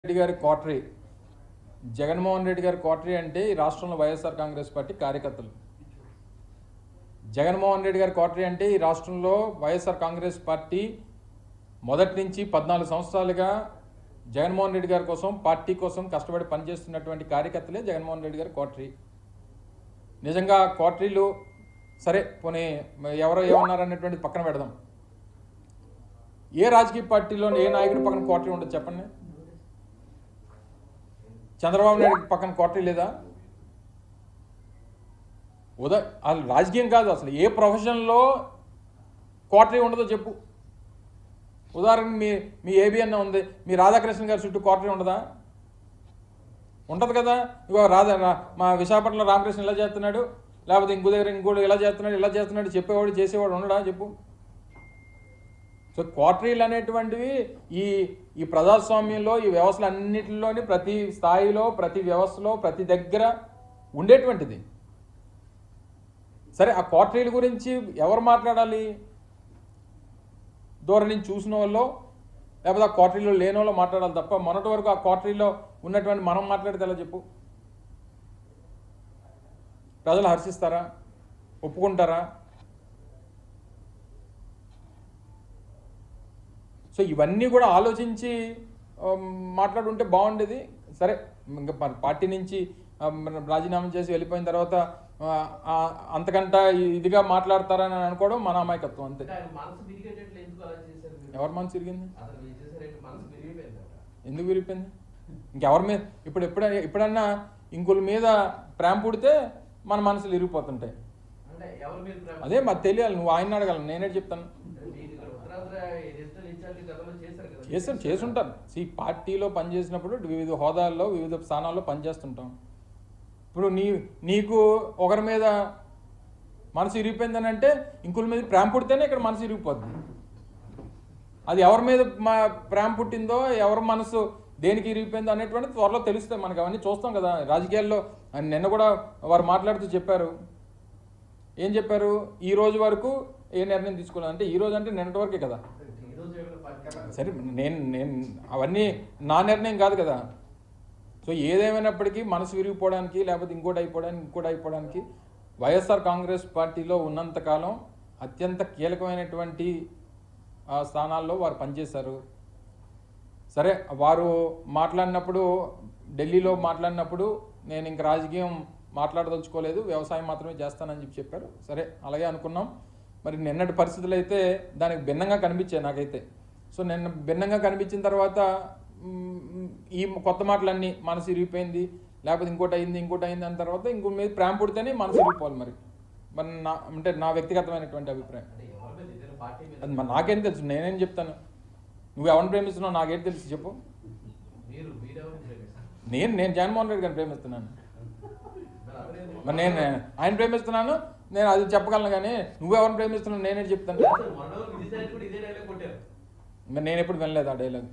రెడ్డి గారి క్వార్టరీ జగన్మోహన్ రెడ్డి గారి క్వార్టరీ అంటే ఈ రాష్ట్రంలో వైఎస్ఆర్ కాంగ్రెస్ పార్టీ కార్యకర్తలు. జగన్మోహన్ రెడ్డి గారి క్వార్టరీ అంటే ఈ రాష్ట్రంలో వైఎస్ఆర్ కాంగ్రెస్ పార్టీ మొదటి నుంచి 14 సంవత్సరాలుగా జగన్మోహన్ రెడ్డి గారి కోసం పార్టీ కోసం కష్టపడి పనిచేస్తున్నటువంటి కార్యకర్తలే జగన్మోహన్ రెడ్డి గారి క్వార్టరీ. నిజంగా క్వార్టరీలు సరే పోనీ ఎవరో ఏమన్నారనేటువంటిది పక్కన పెడదాం. ఏ రాజకీయ పార్టీలో ఏ నాయకుడి పక్కన క్వార్టరీ ఉండదు చెప్పండి. చంద్రబాబు నాయుడు పక్కన క్వార్టరీ లేదా? అది రాజకీయం కాదు, అసలు ఏ ప్రొఫెషన్లో క్వార్టరీ ఉండదో చెప్పు. ఉదాహరణకు మీ ఏబిఎన్ ఉంది, మీ రాధాకృష్ణ గారి చుట్టూ క్వార్టరీ ఉండదా? ఉంటుంది కదా. ఇగో మా విశాఖపట్నంలో రామకృష్ణ ఇలా చేస్తున్నాడు, లేకపోతే ఇంకో దగ్గర ఇంకోటి ఇలా చేస్తున్నాడు చెప్పేవాడు చేసేవాడు ఉండడా చెప్పు. సో క్వార్టరీలు అనేటువంటివి ఈ ప్రజాస్వామ్యంలో ఈ వ్యవస్థలు అన్నింటిలోని ప్రతి స్థాయిలో ప్రతి వ్యవస్థలో ప్రతి దగ్గర ఉండేటువంటిది. సరే ఆ క్వార్టరీల గురించి ఎవరు మాట్లాడాలి? దూరం నుంచి చూసిన వాళ్ళు లేకపోతే ఆ క్వార్టరీలో లేని వాళ్ళు మాట్లాడాలి తప్ప మొన్నటి వరకు ఆ క్వార్టరీలో ఉన్నటువంటి మనం మాట్లాడితే ఎలా చెప్పు? ప్రజలు హర్షిస్తారా? ఒప్పుకుంటారా? సో ఇవన్నీ కూడా ఆలోచించి మాట్లాడుంటే బాగుండేది. సరే ఇంకా పార్టీ నుంచి రాజీనామా చేసి వెళ్ళిపోయిన తర్వాత అంతకంట ఇదిగా మాట్లాడతారని అనుకోవడం మన అమాయకత్వం అంతే. ఎవరి మనసు విరిగింది? ఎందుకు విరిగిపోయింది? ఇంకెవరి మీద ఎప్పుడన్నా ఇంకొకరి మీద ప్రేమ పుడితే మన మనసులు విరిగిపోతుంటాయి. అదే మాకు తెలియాలి. నువ్వు ఆయన అడగలను, నేనే చెప్తాను. చేసుంటారు. పార్టీలో పనిచేసినప్పుడు వివిధ హోదాల్లో వివిధ స్థానాల్లో పనిచేస్తుంటాం. ఇప్పుడు నీకు ఒకరి మీద మనసు ఇరిగిపోయిందని అంటే ఇంకొకరి మీద ప్రేమ పుడితేనే ఇక్కడ మనసు ఇరిగిపోద్ది. అది ఎవరి మీద ప్రేమ పుట్టిందో ఎవరి మనసు దేనికి ఇరిగిపోయిందో అనేటువంటి త్వరలో తెలుస్తాయి మనకి. అవన్నీ చూస్తాం కదా రాజకీయాల్లో. నిన్న కూడా వారు మాట్లాడుతూ చెప్పారు. ఏం చెప్పారు? ఈ రోజు వరకు ఏ నిర్ణయం తీసుకోలేదు అంటే, ఈ రోజు అంటే నిన్నటి వరకే కదా. సరే నేను అవన్నీ నా నిర్ణయం కాదు కదా. సో ఏదేమైనప్పటికీ మనసు విరిగిపోవడానికి లేకపోతే ఇంకోటి అయిపోవడానికి వైఎస్ఆర్ కాంగ్రెస్ పార్టీలో ఉన్నంతకాలం అత్యంత కీలకమైనటువంటి స్థానాల్లో వారు పనిచేశారు. సరే వారు మాట్లాడినప్పుడు ఢిల్లీలో మాట్లాడినప్పుడు నేను ఇంక రాజకీయం మాట్లాడదలుచుకోలేదు, వ్యవసాయం మాత్రమే చేస్తానని చెప్పారు. సరే అలాగే అనుకున్నాం. మరి నిన్నటి పరిస్థితులు అయితే దానికి భిన్నంగా కనిపించాయి నాకైతే. సో నిన్న భిన్నంగా కనిపించిన తర్వాత ఈ కొత్త మాటలన్నీ మనసు ఇరిగిపోయింది లేకపోతే ఇంకోటి అయింది అన్న తర్వాత ఇంకో మీద ప్రేమ పుడితేనే మనసు ఇరిగిపోవాలి. మరి అంటే నా వ్యక్తిగతమైనటువంటి అభిప్రాయం. అది మరి నాకేం తెలుసు, నేనేం చెప్తాను? నువ్వు ఎవరిని ప్రేమిస్తున్నావు నాకేం తెలుసు చెప్పు. నేను జగన్మోహన్ రెడ్డి గారిని ప్రేమిస్తున్నాను. మరి నేను ఆయన ప్రేమిస్తున్నాను, నేను అది చెప్పగలను. కానీ నువ్వెవరిని ప్రేమిస్తున్నావు నేనే చెప్తాను. మరి నేను ఎప్పుడు వినలేదు ఆ డైలాగ్.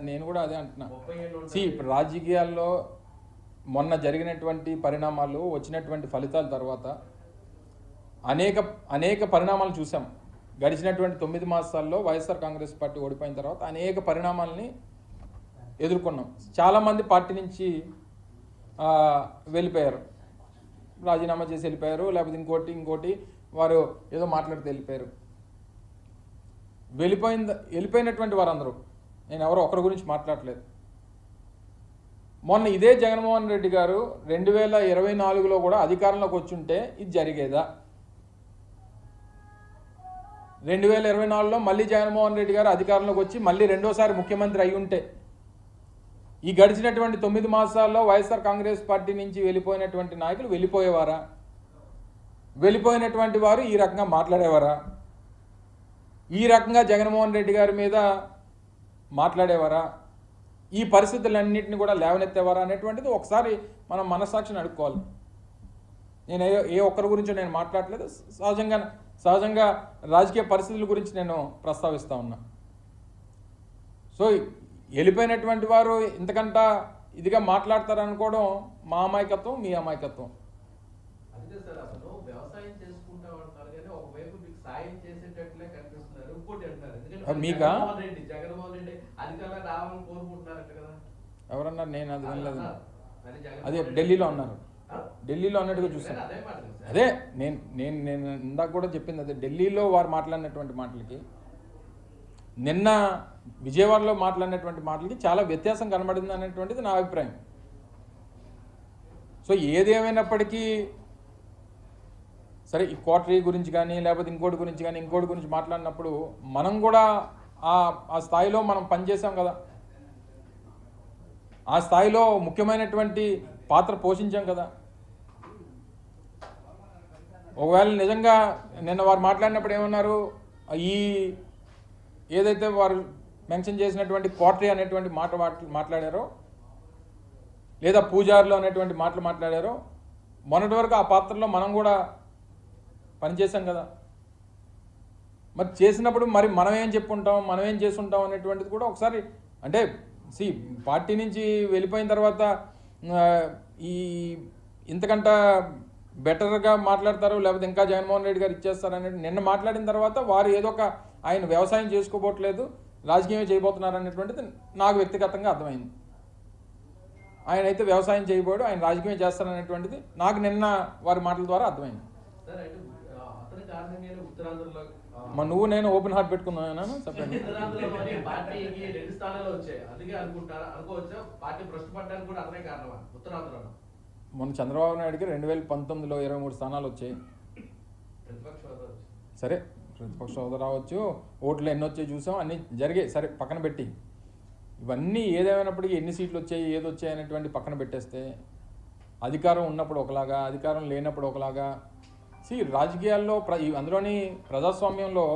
నేను కూడా అదే అంటున్నా. ఇప్పుడు రాజకీయాల్లో మొన్న జరిగినటువంటి పరిణామాలు వచ్చినటువంటి ఫలితాల తర్వాత అనేక పరిణామాలు చూసాం. గడిచినటువంటి 9 మాసాల్లో వైఎస్ఆర్ కాంగ్రెస్ పార్టీ ఓడిపోయిన తర్వాత అనేక పరిణామాలని ఎదుర్కొన్నాం. చాలామంది పార్టీ నుంచి వెళ్ళిపోయారు, రాజీనామా చేసి వెళ్ళిపోయారు, లేకపోతే ఇంకోటి వారు ఏదో మాట్లాడితే వెళ్ళిపోయారు. వెళ్ళిపోయినటువంటి వారందరూ, నేను ఎవరో ఒకరి గురించి మాట్లాడలేదు. మొన్న ఇదే జగన్మోహన్ రెడ్డి గారు 2024లో కూడా అధికారంలోకి వచ్చుంటే ఇది జరిగేదా? 2024లో మళ్ళీ జగన్మోహన్ రెడ్డి గారు అధికారంలోకి వచ్చి మళ్ళీ రెండోసారి ముఖ్యమంత్రి అయి ఉంటే ఈ గడిచినటువంటి 9 మాసాల్లో వైఎస్ఆర్ కాంగ్రెస్ పార్టీ నుంచి వెళ్ళిపోయినటువంటి నాయకులు వెళ్ళిపోయేవారా? వెళ్ళిపోయినటువంటి వారు ఈ రకంగా మాట్లాడేవారా? ఈ రకంగా జగన్మోహన్ రెడ్డి గారి మీద మాట్లాడేవారా? ఈ పరిస్థితులన్నింటినీ కూడా లేవనెత్తేవారా అనేటువంటిది ఒకసారి మనం మనస్సాక్షిని అడుక్కోవాలి. నేను ఏ ఒక్కరి గురించి నేను మాట్లాడలేదు. సహజంగా రాజకీయ పరిస్థితుల గురించి నేను ప్రస్తావిస్తూ ఉన్నా. సో వెళ్ళిపోయినటువంటి వారు ఇంతకంట ఇదిగా మాట్లాడతారనుకోవడం మా అమాయకత్వం, మీ అమాయకత్వం. వ్యవసాయం చేసుకుంటా ఉంటారు కానీ ఒకవైపు మీకు సాయం చేసేటట్లే కనిపిస్తున్నారు, ఇంకోటి అంటారు. ఎందుకంటే మీకా జగన్మోహన్ రెడ్డి అధికారంలో రావాలని కోరుకుంటున్నారట కదా? ఎవరన్నారు? నేను అది వినలేదు. అదే ఢిల్లీలో అన్నారు, ఢిల్లీలో అన్నట్టుగా చూసాను. అదే నేను నేను నేను ఇందాక కూడా చెప్పింది అదే. ఢిల్లీలో వారు మాట్లాడినటువంటి మాటలకి నిన్న విజయవాడలో మాట్లాడినటువంటి మాటలకి చాలా వ్యత్యాసం కనబడింది అనేటువంటిది నా అభిప్రాయం. సో ఏదేమైనప్పటికీ సరే, ఈ క్వార్టరీ గురించి కానీ లేకపోతే ఇంకోటి గురించి మాట్లాడినప్పుడు మనం కూడా ఆ స్థాయిలో మనం పనిచేసాం కదా, ఆ స్థాయిలో ముఖ్యమైనటువంటి పాత్ర పోషించాం కదా. ఒకవేళ నిజంగా నిన్న వారు మాట్లాడినప్పుడు ఏమన్నారు, ఈ ఏదైతే వారు మెన్షన్ చేసినటువంటి క్వార్టరీ అనేటువంటి మాట్లాడారో లేదా పూజారులు అనేటువంటి మాటలు మాట్లాడారో, మొన్నటి వరకు ఆ పాత్రలో మనం కూడా పనిచేసాం కదా. మరి చేసినప్పుడు మరి మనం ఏం చెప్పుంటాం, మనం ఏం చేసుంటాం అనేటువంటిది కూడా ఒకసారి అంటే పార్టీ నుంచి వెళ్ళిపోయిన తర్వాత ఈ ఇంతకంట బెటర్గా మాట్లాడతారు లేకపోతే ఇంకా జగన్మోహన్ రెడ్డి గారు ఇచ్చేస్తారు అనేది నిన్న మాట్లాడిన తర్వాత వారు ఏదో ఒక ఆయన వ్యవసాయం చేసుకోబోట్లేదు, రాజకీయం చేయబోతున్నారు అనేటువంటిది నాకు వ్యక్తిగతంగా అర్థమైంది. ఆయన అయితే వ్యవసాయం చేయబోడు, ఆయన రాజకీయం చేస్తారనేటువంటిది నాకు నిన్న వారి మాటల ద్వారా అర్థమైంది. మరి నువ్వు నేను ఓపెన్ హార్ట్ పెట్టుకున్నాను చెప్పండి. మొన్న చంద్రబాబు నాయుడుకి 2019లో 23 స్థానాలు వచ్చాయి. సరే, ప్రతిపక్ష హోదా రావచ్చు, ఓట్లు ఎన్ని వచ్చాయి చూసాం, అన్నీ జరిగాయి. సరే పక్కన పెట్టి ఇవన్నీ ఏదేమైనప్పటికీ ఎన్ని సీట్లు వచ్చాయి ఏది వచ్చాయి అనేటువంటి పక్కన పెట్టేస్తే అధికారం ఉన్నప్పుడు ఒకలాగా, అధికారం లేనప్పుడు ఒకలాగా. రాజకీయాల్లో అందులోని ప్రజాస్వామ్యంలో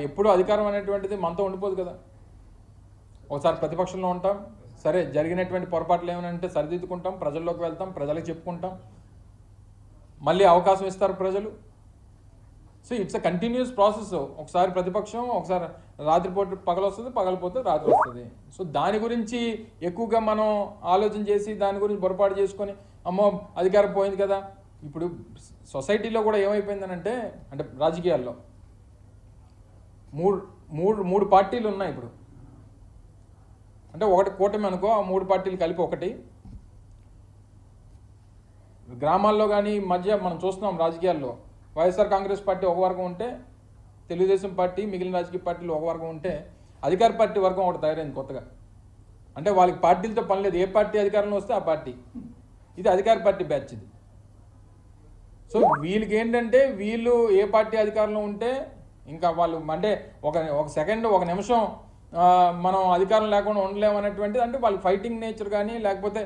ఎప్పుడు అధికారం అనేటువంటిది మనతో ఉండిపోదు కదా. ఒకసారి ప్రతిపక్షంలో ఉంటాం, సరే జరిగినటువంటి పొరపాట్లు ఏమైనా సరిదిద్దుకుంటాం, ప్రజల్లోకి వెళ్తాం, ప్రజలకు చెప్పుకుంటాం, మళ్ళీ అవకాశం ఇస్తారు ప్రజలు. It's a continuous process. ఒకసారి ప్రతిపక్షం, ఒకసారి రాత్రిపూట పగలు వస్తుంది, పగలిపోతే రాత్రి వస్తుంది. దాని గురించి ఎక్కువగా మనం ఆలోచన చేసి దాని గురించి పొరపాటు చేసుకొని అమ్మో అధికారం పోయింది కదా. ఇప్పుడు సొసైటీలో కూడా ఏమైపోయిందనంటే, అంటే రాజకీయాల్లో మూడు పార్టీలు ఉన్నాయి ఇప్పుడు. అంటే ఒకటి కూటమి అనుకో, ఆ 3 పార్టీలు కలిపి ఒకటి. గ్రామాల్లో కానీ మధ్య మనం చూస్తున్నాం రాజకీయాల్లో వైఎస్ఆర్ కాంగ్రెస్ పార్టీ ఒక వర్గం ఉంటే, తెలుగుదేశం పార్టీ మిగిలిన రాజకీయ పార్టీలు ఒక వర్గం ఉంటే, అధికార పార్టీ వర్గం ఒకటి తయారైంది కొత్తగా. అంటే వాళ్ళకి పార్టీలతో పని లేదు, ఏ పార్టీ అధికారంలో వస్తే ఆ పార్టీ. ఇది అధికార పార్టీ బ్యాచ్ ఇది. వీళ్ళకి ఏంటంటే వీళ్ళు ఏ పార్టీ అధికారంలో ఉంటే ఇంకా వాళ్ళు అంటే ఒక సెకండ్, ఒక నిమిషం మనం అధికారం లేకుండా ఉండలేము అనేటువంటిది. అంటే వాళ్ళు ఫైటింగ్ నేచర్ కానీ, లేకపోతే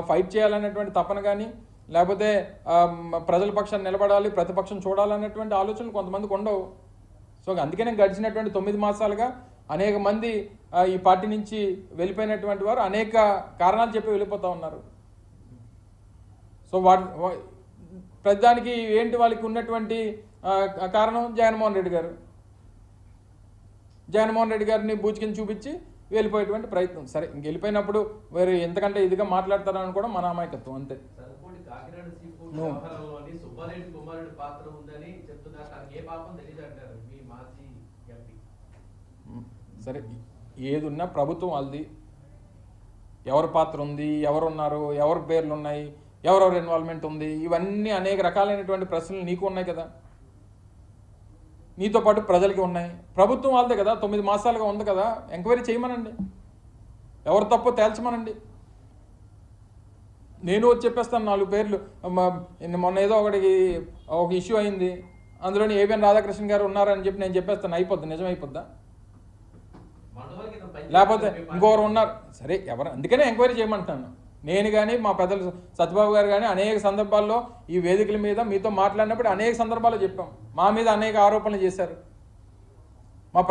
ఫైట్ చేయాలనేటువంటి తపన కానీ, లేకపోతే ప్రజల పక్షాన్ని నిలబడాలి, ప్రతిపక్షం చూడాలనేటువంటి ఆలోచనలు కొంతమందికి ఉండవు. అందుకనే గడిచినటువంటి 9 మాసాలుగా అనేక మంది ఈ పార్టీ నుంచి వెళ్ళిపోయినటువంటి వారు అనేక కారణాలు చెప్పి వెళ్ళిపోతూ ఉన్నారు. ప్రతిదానికి ఏంటి వాళ్ళకి ఉన్నటువంటి కారణం జగన్మోహన్ రెడ్డి గారు. జగన్మోహన్ రెడ్డి గారిని బూచికిని చూపించి వెళ్ళిపోయేటువంటి ప్రయత్నం. సరే, ఇంక వెళ్ళిపోయినప్పుడు వేరే ఎంతకంటే ఇదిగా మాట్లాడతారని కూడా మన అమాయకత్వం అంతే. సరే, ఏదున్నా ప్రభుత్వం వాళ్ళది. ఎవరి పాత్ర ఉంది, ఎవరున్నారు, ఎవరి పేర్లు ఉన్నాయి, ఎవరెవరు ఇన్వాల్వ్మెంట్ ఉంది, ఇవన్నీ అనేక రకాలైనటువంటి ప్రశ్నలు నీకు ఉన్నాయి కదా, నీతో పాటు ప్రజలకి ఉన్నాయి. ప్రభుత్వం వాళ్ళదే కదా, 9 మాసాలుగా ఉంది కదా, ఎంక్వైరీ చేయమనండి, ఎవరు తప్పో తేల్చమనండి. నేను వచ్చి చెప్పేస్తాను 4 పేర్లు. మొన్న ఏదో ఒక ఇష్యూ అయింది, అందులోని ఏబిఎన్ రాధాకృష్ణ గారు ఉన్నారని చెప్పి నేను చెప్పేస్తాను, అయిపోద్ది, నిజం అయిపోద్దా? లేకపోతే ఇంకొకరు ఉన్నారు, సరే ఎవరు, అందుకనే ఎంక్వైరీ చేయమంటున్నాను. నేను కానీ మా పెద్దలు సత్యబాబు గారు కానీ అనేక సందర్భాల్లో ఈ వేదికల మీద మీతో మాట్లాడినప్పుడు అనేక సందర్భాల్లో చెప్పాం, మా మీద అనేక ఆరోపణలు చేశారు. మా